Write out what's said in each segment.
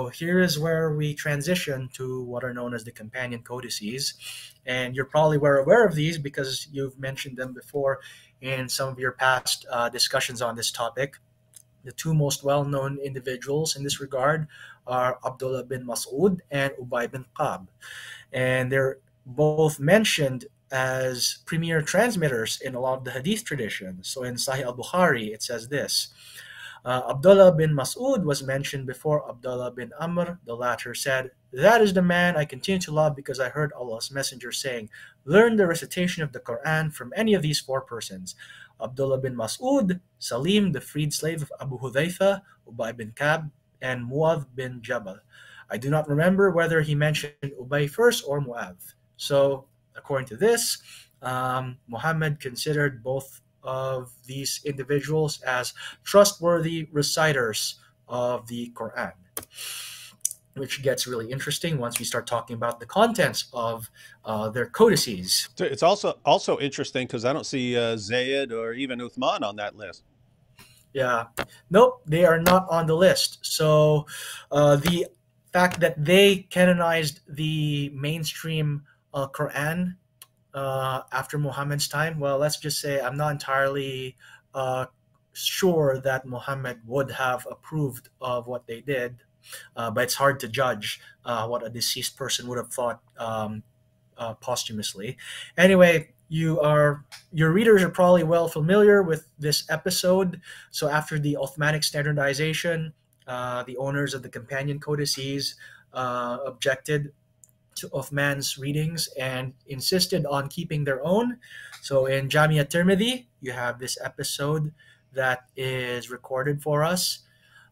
So here is where we transition to what are known as the companion codices. And you're probably well aware of these because you've mentioned them before in some of your past discussions on this topic. The two most well-known individuals in this regard are Abdullah bin Mas'ud and Ubay bin Qab. And they're both mentioned as premier transmitters in a lot of the hadith tradition. So in Sahih al-Bukhari, it says this. Abdullah bin Mas'ud was mentioned before Abdullah bin Amr. The latter said, "That is the man I continue to love because I heard Allah's Messenger saying, learn the recitation of the Quran from any of these four persons. Abdullah bin Mas'ud, Salim, the freed slave of Abu Hudhayfa, Ubay bin Kab, and Muadh bin Jabal. I do not remember whether he mentioned Ubay first or Muadh." So, according to this, Muhammad considered both of these individuals as trustworthy reciters of the Quran, which gets really interesting once we start talking about the contents of their codices. It's also interesting because I don't see Zayd or even Uthman on that list. Yeah, nope, they are not on the list. So the fact that they canonized the mainstream Quran after Muhammad's time, well, let's just say I'm not entirely sure that Muhammad would have approved of what they did, but it's hard to judge what a deceased person would have thought posthumously. Anyway, your readers are probably well familiar with this episode. So after the Uthmanic standardization, the owners of the companion codices objected to Uthman's readings and insisted on keeping their own. So in Jamia Tirmidhi, you have this episode that is recorded for us.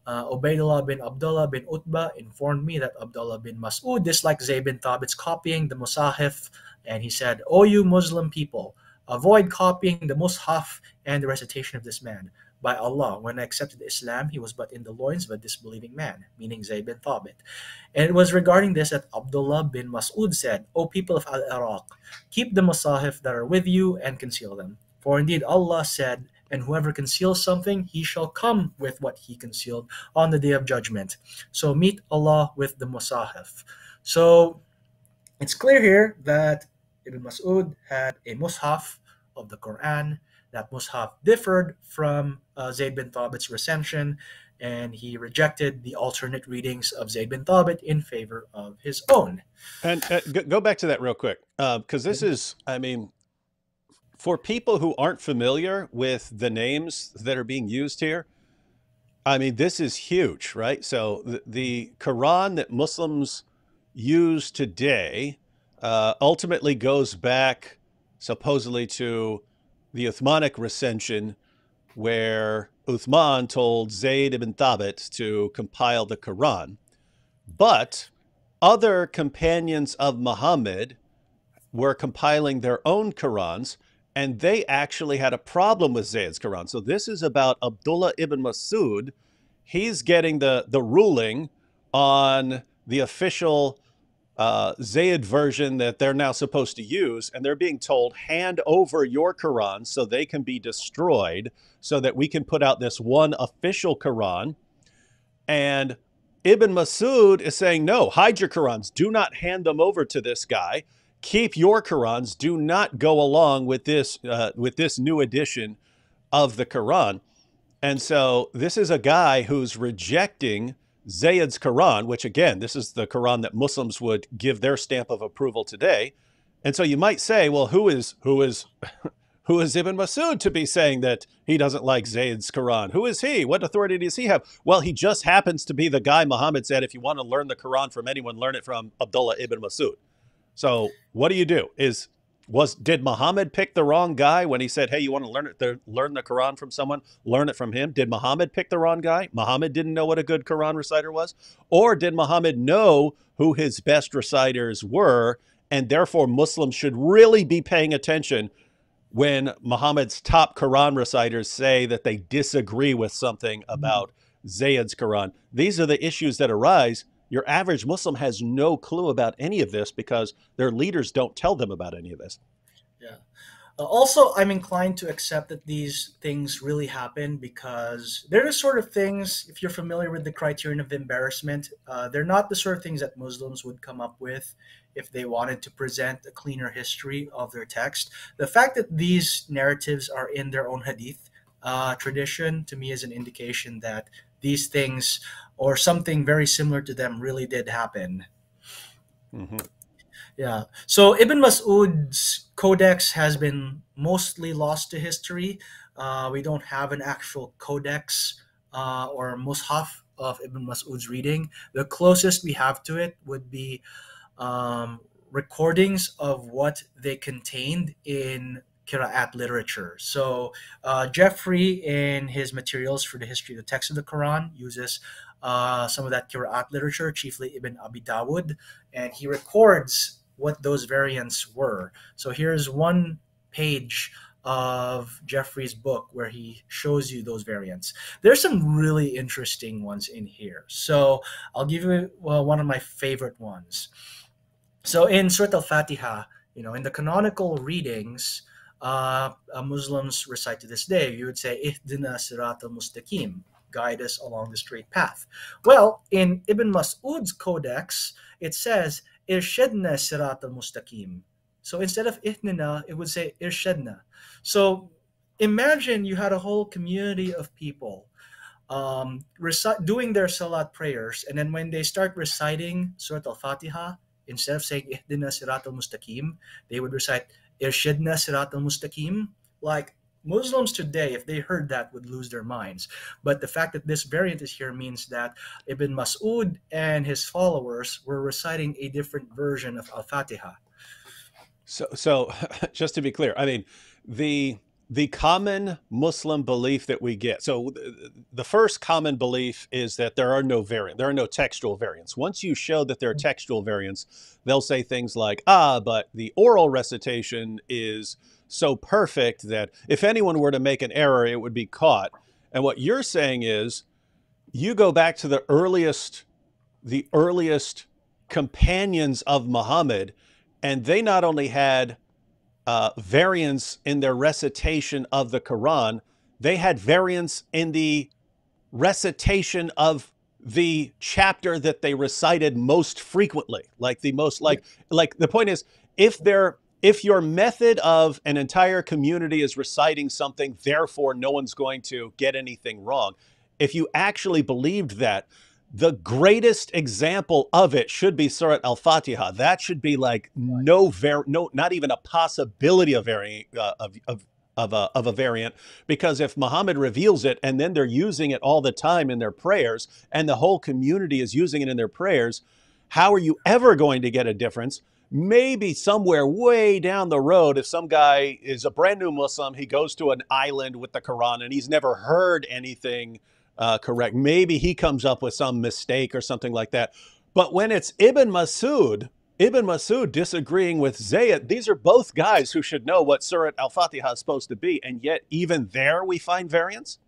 Ubaydullah bin Abdullah bin Utbah informed me that Abdullah bin Mas'ud disliked Zayd bin Thabit's copying the Musahif, and he said, "O you Muslim people, avoid copying the Mushaf and the recitation of this man. By Allah, when I accepted Islam, he was but in the loins of a disbelieving man," meaning Zayd bin Thabit. And it was regarding this that Abdullah bin Mas'ud said, "O people of Al-Iraq, keep the Musahif that are with you and conceal them. For indeed Allah said, and whoever conceals something, he shall come with what he concealed on the day of judgment. So meet Allah with the Musahif." So it's clear here that Ibn Mas'ud had a Mushaf of the Quran. That Mushaf differed from Zayd bin Thabit's recension, and he rejected the alternate readings of Zayd bin Thabit in favor of his own. And go back to that real quick, because this is, I mean, for people who aren't familiar with the names that are being used here, I mean, this is huge, right? So the Quran that Muslims use today ultimately goes back supposedly to the Uthmanic recension, where Uthman told Zayd ibn Thabit to compile the Quran. But other companions of Muhammad were compiling their own Qurans, and they actually had a problem with Zayd's Quran. So this is about Abdullah ibn Mas'ud. He's getting the ruling on the official Zayd version that they're now supposed to use, and they're being told, hand over your Quran so they can be destroyed so that we can put out this one official Quran. And Ibn Mas'ud is saying, no, hide your Qurans. Do not hand them over to this guy. Keep your Qurans. Do not go along with this new edition of the Quran. And so this is a guy who's rejecting Zayd's Quran, which again, this is the Quran that Muslims would give their stamp of approval today. And so you might say, well, who is Ibn Mas'ud to be saying that he doesn't like Zayd's Quran? Who is he? What authority does he have? Well, he just happens to be the guy Muhammad said, if you want to learn the Quran from anyone, learn it from Abdullah ibn Mas'ud. So what do? Did Muhammad pick the wrong guy when he said, hey, you want to learn the Quran from someone, learn it from him? Did Muhammad pick the wrong guy? Muhammad didn't know what a good Quran reciter was? Or did Muhammad know who his best reciters were, and therefore Muslims should really be paying attention when Muhammad's top Quran reciters say that they disagree with something about Zayd's Quran? These are the issues that arise. Your average Muslim has no clue about any of this because their leaders don't tell them about any of this. Yeah. Also, I'm inclined to accept that these things really happen because they're the sort of things, if you're familiar with the criterion of embarrassment, they're not the sort of things that Muslims would come up with if they wanted to present a cleaner history of their text. The fact that these narratives are in their own hadith tradition to me is an indication that these things or something very similar to them really did happen. Hmm. Yeah. So Ibn Mas'ud's codex has been mostly lost to history. We don't have an actual codex or mushaf of Ibn Mas'ud's reading. The closest we have to it would be um, recordings of what they contained in Qira'at literature. So Jeffrey, in his materials for the history of the text of the Quran, uses some of that Qira'at literature, chiefly Ibn Abi Dawud, and he records what those variants were. So here's one page of Jeffrey's book where he shows you those variants. There's some really interesting ones in here. So I'll give you one of my favorite ones. So in Surat al-Fatiha, in the canonical readings, Muslims recite to this day, you would say, Ihdina sirat al-mustaqim, guide us along the straight path. Well, in Ibn Mas'ud's codex, it says, Irshadna sirat al-mustaqim. So instead of Ihdina, it would say Irshadna. So imagine you had a whole community of people doing their salat prayers, and then when they start reciting Surat al-Fatiha, instead of saying Ihdina Sirat al-Mustaqim, they would recite Irshidna Sirat al-Mustaqim. Like Muslims today, if they heard that, would lose their minds. But the fact that this variant is here means that Ibn Mas'ud and his followers were reciting a different version of Al-Fatiha. So just to be clear, I mean, the common Muslim belief that we get. So the first common belief is that there are no textual variants. Once you show that there are textual variants, they'll say things like, but the oral recitation is so perfect that if anyone were to make an error, it would be caught. And what you're saying is you go back to the earliest companions of Muhammad, and they not only had variants in their recitation of the Quran, they had variants in the recitation of the chapter that they recited most frequently. Like the most like the point is, if your method of an entire community is reciting something, therefore no one's going to get anything wrong. If you actually believed that, the greatest example of it should be Surat al-Fatiha. That should be like no, not even a possibility of a variant, because if Muhammad reveals it and then they're using it all the time in their prayers, and the whole community is using it in their prayers, how are you ever going to get a difference? Maybe somewhere way down the road, if some guy is a brand new Muslim, he goes to an island with the Quran and he's never heard anything correct. Maybe he comes up with some mistake or something like that. But when it's Ibn Mas'ud disagreeing with Zayd, these are both guys who should know what Surat al-Fatiha is supposed to be. And yet even there we find variants.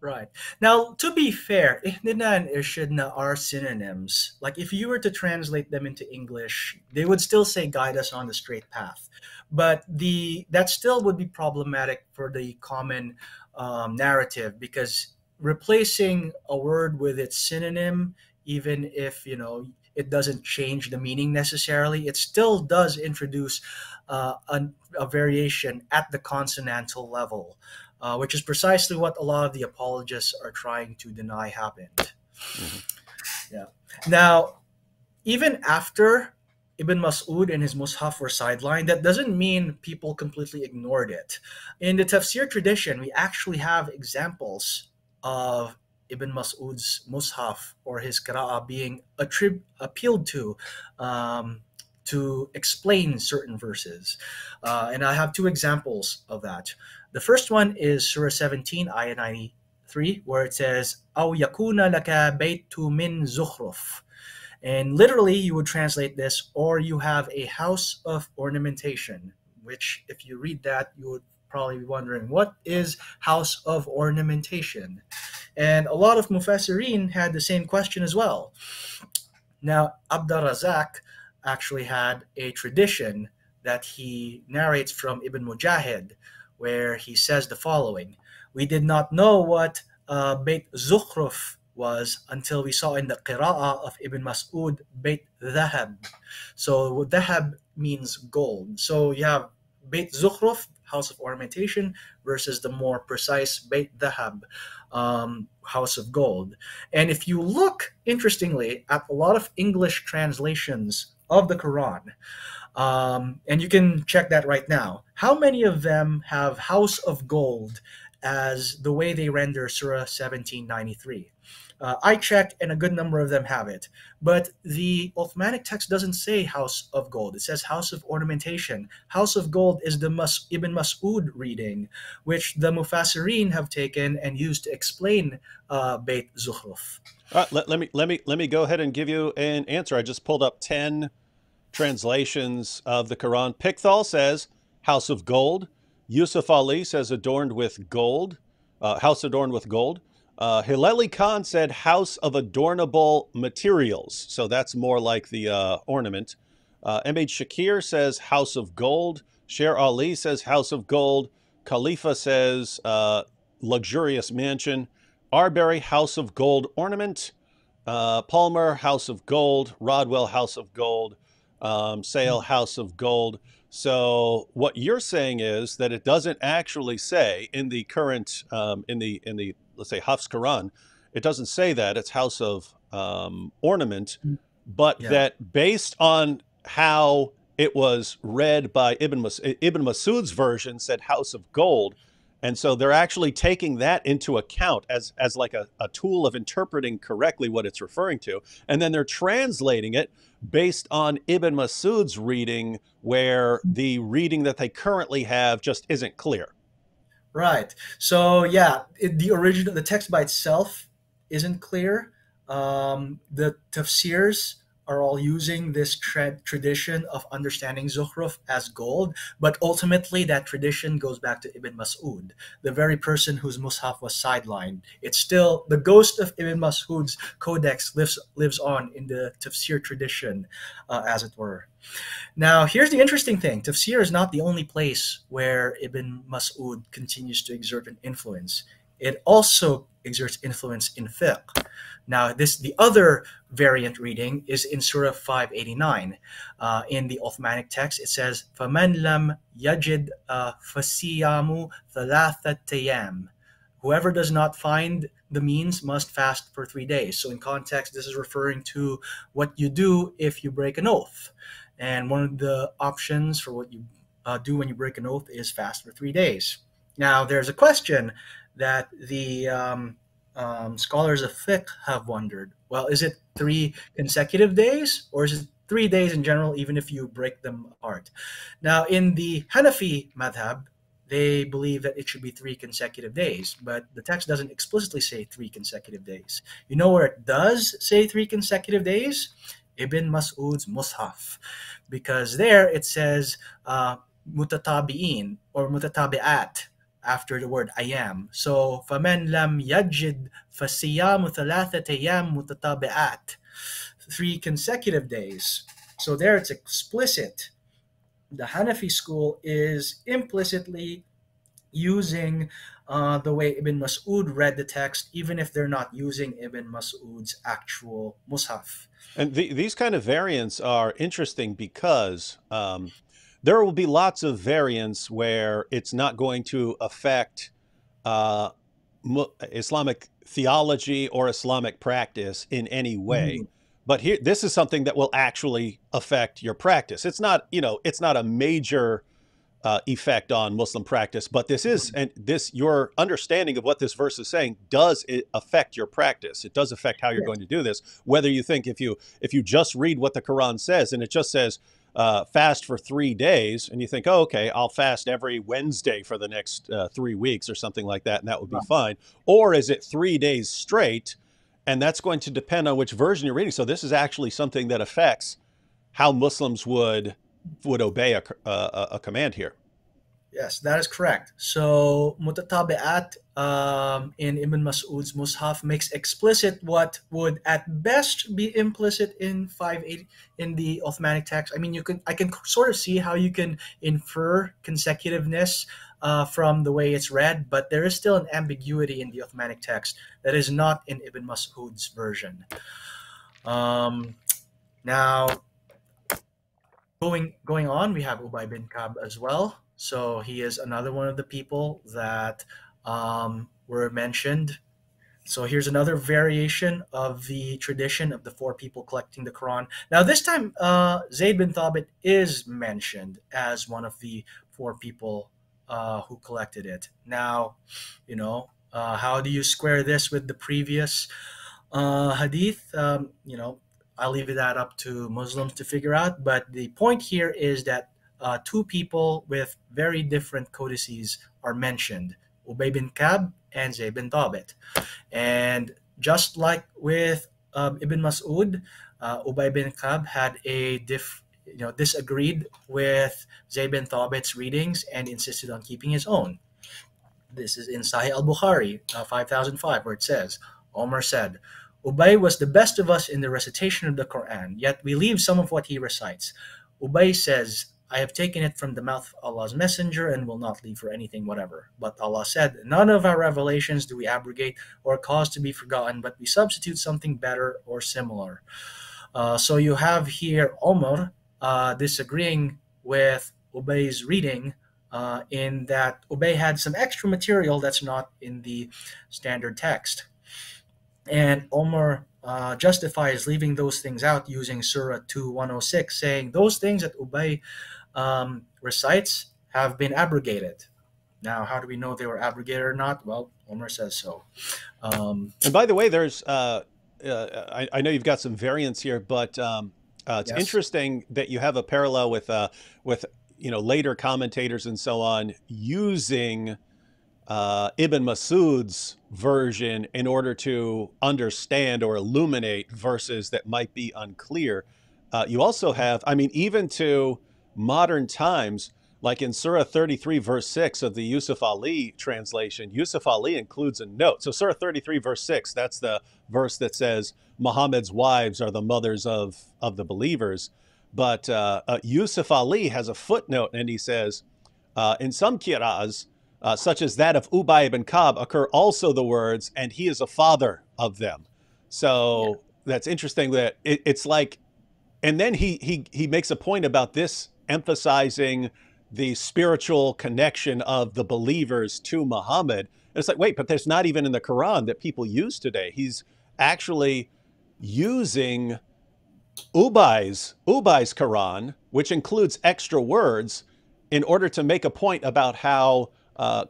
Right. Now, to be fair, Ihdina and Irshidna are synonyms. Like, if you were to translate them into English, they would still say guide us on the straight path. But that still would be problematic for the common narrative, because replacing a word with its synonym, even if, it doesn't change the meaning necessarily, it still does introduce a variation at the consonantal level. Which is precisely what a lot of the apologists are trying to deny happened. Mm-hmm. Yeah. Now, even after Ibn Mas'ud and his Mus'haf were sidelined, that doesn't mean people completely ignored it. In the tafsir tradition, we actually have examples of Ibn Mas'ud's Mus'haf or his Qira'ah being appealed to explain certain verses. And I have two examples of that. The first one is Surah 17, Ayah 93, where it says, أَوْ يَكُونَ لَكَ بَيْتُ مِنْ زُخْرُفٍ. And literally, you would translate this, or you have a house of ornamentation, which if you read that, you would probably be wondering, what is house of ornamentation? And a lot of Mufassirin had the same question as well. Now, Abd al-Razak actually had a tradition that he narrates from Ibn Mujahid, where he says the following: "We did not know what Beit Zukhruf was until we saw in the Qira'ah of Ibn Mas'ud Beit Dhahab." So Dhahab means gold. So you have Beit Zukhruf, house of ornamentation, versus the more precise Beit Dhahab, house of gold. And if you look, interestingly, at a lot of English translations of the Quran, and you can check that right now, how many of them have house of gold as the way they render Surah 1793? I checked, and a good number of them have it. But the Uthmanic text doesn't say house of gold. It says house of ornamentation. House of gold is the Ibn Mas'ud reading, which the Mufassirin have taken and used to explain Beit Zukhruf. Let me go ahead and give you an answer. I just pulled up 10 translations of the Quran. Pickthall says house of gold. Yusuf Ali says adorned with gold. House adorned with gold. Hilali Khan said house of adornable materials. So that's more like the ornament. M.H. Shakir says house of gold. Sher Ali says house of gold. Khalifa says luxurious mansion. Arbery, house of gold ornament. Palmer, house of gold. Rodwell, house of gold. Sale, house of gold. So what you're saying is that it doesn't actually say in the current, in the let's say Hafs Quran, it doesn't say that it's house of ornament, but that based on how it was read by Ibn Masud's version said house of gold. And so they're actually taking that into account as like a tool of interpreting correctly what it's referring to. And then they're translating it based on Ibn Masud's reading, where the reading that they currently have just isn't clear. Right. So yeah, the text by itself isn't clear. The tafsirs are all using this tradition of understanding Zukhruf as gold, but ultimately that tradition goes back to Ibn Mas'ud, the very person whose Mus'haf was sidelined. It's still the ghost of Ibn Mas'ud's codex lives on in the tafsir tradition, as it were. Now, here's the interesting thing. Tafsir is not the only place where Ibn Mas'ud continues to exert an influence. It also exerts influence in fiqh. Now, the other variant reading is in Surah 589. In the Uthmanic text, it says, فَمَنْ لَمْ يَجِدْ فَصِيَامُ ثَلَاثَةَ أَيَّامٍ. Whoever does not find the means must fast for 3 days. So in context, this is referring to what you do if you break an oath. And one of the options for what you do when you break an oath is fast for 3 days. Now, there's a question that the scholars of fiqh have wondered. Well, is it 3 consecutive days, or is it 3 days in general, even if you break them apart? Now, in the Hanafi madhab, they believe that it should be 3 consecutive days, but the text doesn't explicitly say 3 consecutive days. You know where it does say 3 consecutive days? Ibn Mas'ud's Mus'haf, because there it says mutatabi'in or mutatabi'at after the word ayam. So فَمَنْ لَمْ يَجِدْ فَصِيَامُ ثَلَاثَةَ أَيَّامٍ مُتَتَابِعَاتٍ, 3 consecutive days. So there it's explicit. The Hanafi school is implicitly using the way Ibn Mas'ud read the text, even if they're not using Ibn Mas'ud's actual Mus'haf. And these kind of variants are interesting because there will be lots of variants where it's not going to affect Islamic theology or Islamic practice in any way. Mm-hmm. But here, this is something that will actually affect your practice. It's not, it's not a major effect on Muslim practice, but this is, and your understanding of what this verse is saying, does it affect your practice? It does affect how you're going to do this. Whether you think if you just read what the Quran says and it just says fast for 3 days, and you think, oh, okay, I'll fast every Wednesday for the next 3 weeks or something like that, and that would be fine. Or is it 3 days straight? And that's going to depend on which version you're reading. So this is actually something that affects how Muslims would obey a command here. Yes, that is correct. So mutatabi'at in Ibn Mas'ud's Mus'haf makes explicit what would at best be implicit in 580 in the Uthmanic text. I mean, I can sort of see how you can infer consecutiveness from the way it's read, but there is still an ambiguity in the Uthmanic text that is not in Ibn Mas'ud's version. Um, Now, going on, we have Ubay bin Kab as well. So he is another one of the people that were mentioned. So here's another variation of the tradition of the four people collecting the Quran. Now this time, Zayd bin Thabit is mentioned as one of the four people who collected it. Now, how do you square this with the previous hadith? I'll leave that up to Muslims to figure out. But the point here is that two people with very different codices are mentioned: Ubay bin Kab and Zayd bin Thabit. And just like with Ibn Mas'ud, Ubay bin Kab had disagreed with Zayd bin Thabit's readings and insisted on keeping his own. This is in Sahih al-Bukhari, 5005, where it says, Omar said, Ubay was the best of us in the recitation of the Quran, yet we leave some of what he recites. Ubay says, I have taken it from the mouth of Allah's messenger and will not leave for anything whatever. But Allah said, none of our revelations do we abrogate or cause to be forgotten, but we substitute something better or similar. So you have here Omar disagreeing with Ubay's reading in that Ubay had some extra material that's not in the standard text. And Omar justifies leaving those things out using Surah 2:106, saying those things that Ubay recites have been abrogated. Now, how do we know they were abrogated or not? Well, Omar says so. And by the way, there's I know you've got some variants here, but it's Yes. interesting that you have a parallel with later commentators and so on using Ibn Mas'ud's version in order to understand or illuminate verses that might be unclear. You also have, I mean, even to modern times, like in Surah 33, verse 6 of the Yusuf Ali translation, Yusuf Ali includes a note. So Surah 33, verse 6, that's the verse that says Muhammad's wives are the mothers of the believers. But Yusuf Ali has a footnote, and he says, in some qira'as, such as that of Ubay ibn Kab, occur also the words, and he is a father of them. So that's interesting that it's like, and then he makes a point about this emphasizing the spiritual connection of the believers to Muhammad. And it's like, wait, but there's not even in the Quran that people use today. He's actually using Ubay's Quran, which includes extra words, in order to make a point about how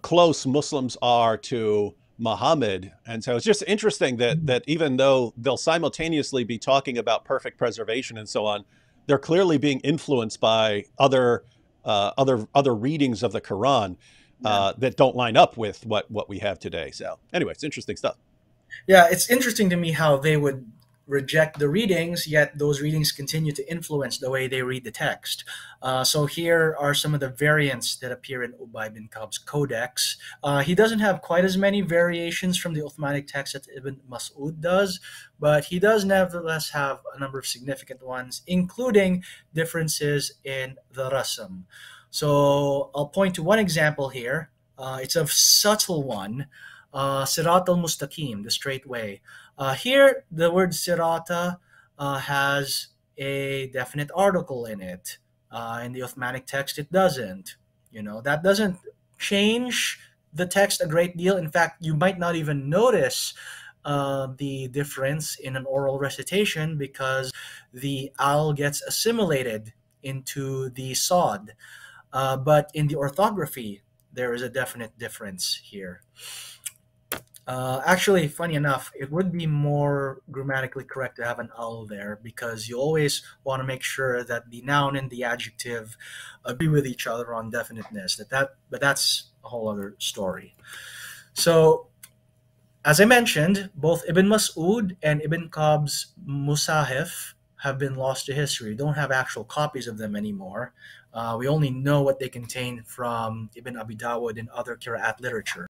close Muslims are to Muhammad. And so it's just interesting that even though they'll simultaneously be talking about perfect preservation and so on, they're clearly being influenced by other readings of the Quran that don't line up with what we have today. So anyway, it's interesting stuff. Yeah, it's interesting to me how they would reject the readings, yet those readings continue to influence the way they read the text. So here are some of the variants that appear in Ubay bin Kab's codex. He doesn't have quite as many variations from the Uthmanic text that Ibn Mas'ud does, but he does nevertheless have a number of significant ones, including differences in the rasm. So I'll point to one example here. It's a subtle one. Sirat al-Mustaqim, the straight way. Here, the word sirata has a definite article in it. In the Uthmanic text, it doesn't. That doesn't change the text a great deal. In fact, you might not even notice the difference in an oral recitation because the al gets assimilated into the sod. But in the orthography, there is a definite difference here. Actually, funny enough, it would be more grammatically correct to have an al there because you always want to make sure that the noun and the adjective agree with each other on definiteness. But that's a whole other story. So, as I mentioned, both Ibn Mas'ud and Ibn Kab's Musahif have been lost to history. We don't have actual copies of them anymore. We only know what they contain from Ibn Abi Dawud and other Qira'at literature.